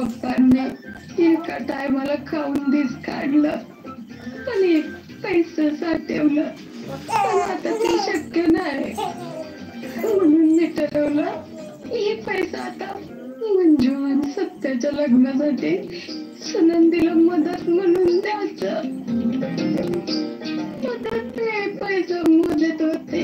पप्पांना एका टायमाला खाऊन दिस काढलं, पण एक पैसा साठवलं, पण आता ते शक्य नाही. म्हणून मी ठरवलं ही पैसा आता मंजू आणि सत्याच्या लग्नासाठी सुनंदीला मदत म्हणून द्यायचं. मदत ते पैसा मदत होते.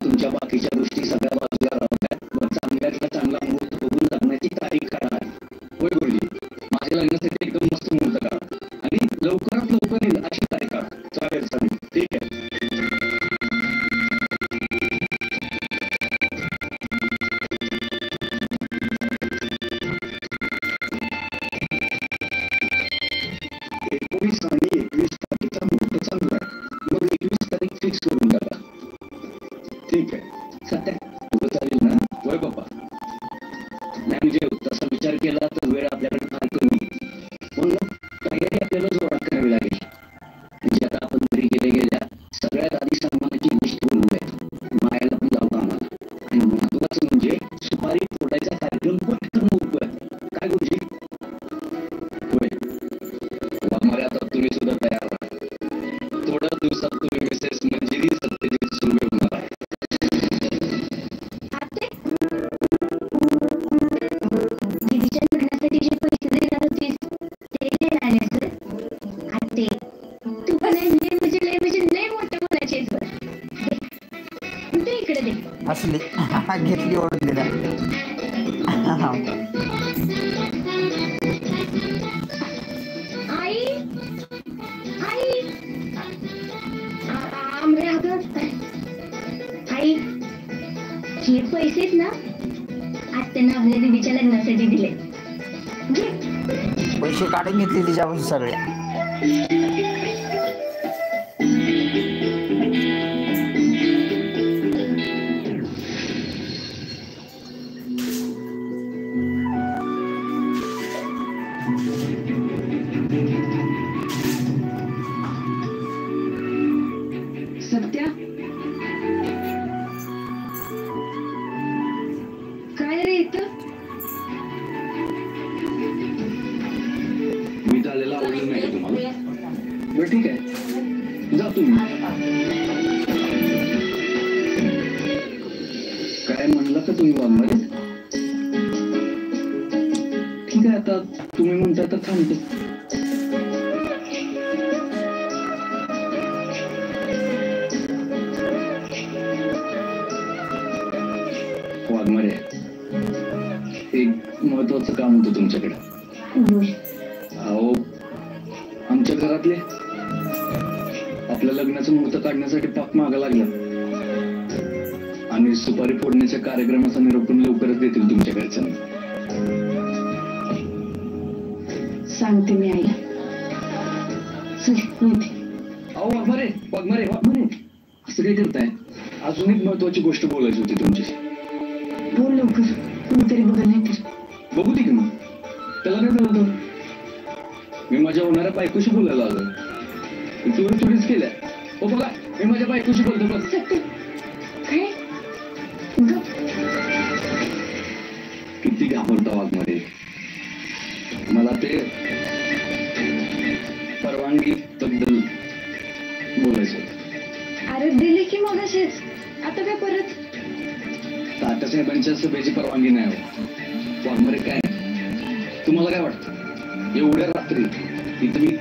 तुमच्या बाकीच्या गोष्टी सगळ्या बाजूला राहून चांगल्यातला चांगला मुहूर्त बघून लग्नाची तारीख काढा. होय गुरुजी, माझ्या लग्नासाठी एकदम मस्त मुहूर्त काढा आणि लवकरात लवकर येईल अशी तारीख काढा. चालेल चालेल, ठीक आहे. आणि 21 तारखेचा मुहूर्त चांगला आहे, मग 21 तारीख फिक्स करून टाका. ठीक आहे सत्या, तुझं चालेल ना? होय बाबा. नाही म्हणजे तसा विचार केला तर वेळ आपल्याकडे फार कमी, पण तयारी आपल्याला जोरात करावी लागेल. म्हणजे आता आपण घरी गेल्या सगळ्यात आधी सामानाची लिस्ट बनवूया, मायाला पण जाऊ आम्हाला. आणि महत्वाचं म्हणजे सुपारी फोडायचा कार्यक्रम पटकन उभं. काय गुरुजी? होय आम्हाला आता तुम्ही सुद्धा तयार राहा. थोड्या दिवसात तुम्ही मिसेस मंजिरी सत्यजित सुर्वे होणार आहे. दीदीच्या लग्नासाठी जे पैसे देणार होतीस ते देणार आहेस तर? आते तू पण लय मोठं बोलायची आहेस बरं. ते इकडे दे. असली घेतली ओढून दिला. आई आई आंबे अगं आई, हे पैसे आहेत ना आत्यानं आपल्या दीदीच्या लग्नासाठी दिले. पैसे काढून घेतले तिच्यापासून सगळे. सत्या, काय रे इथं? मी झालेला आवडलं नाही का तुम्हाला? बरं ठीक आहे, जा तुम्ही. काय म्हणला का तुम्ही वाघमारे? ठीक आहे, आता तुम्ही म्हणता तर थांबतो. वाघमारे, एक महत्वाचं काम होतं तुमच्याकडे. अहो, आमच्या घरातले आपल्या लग्नाचं मुहूर्त काढण्यासाठी पाक मागा लागला आणि सुपारी फोडण्याच्या कार्यक्रमाचा निरोप पण लवकरच देतील तुमच्या घरच्यांना. सांगते मी आईला. चल माहिती. अहो वाघमारे वाघमारे वाघमारे, असं काय करताय? अजून एक महत्वाची गोष्ट बोलायची होती तुमच्याशी. बोल लवकर, कोणीतरी बघा नाही तर. बघू दे की मग, त्याला काय झालं होतं? मी माझ्या होणाऱ्या बायकोशी बोलायला आलो. चोरी चोरीच केल्या. हो बघा, मी माझ्या बायकोशी बोलतो. बघ सत्य काय? किती घाबरता वाघमारे. मला ते परवानगी बद्दल बोलायचं होतं. अरे दिली की मग असेच, आता काय परत? तात्यासाहेबांच्या सभेची परवानगी नाही हो वाघमारे. काय तुम्हाला काय वाटतं एवढ्या रात्री इथं मी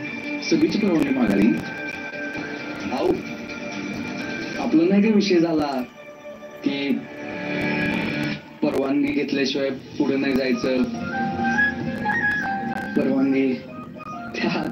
सभेची परवानगी मागावी? अहो, आपलं नाही का विषय झाला की परवानगी घेतल्याशिवाय पुढे नाही जायचं. परवानगी त्या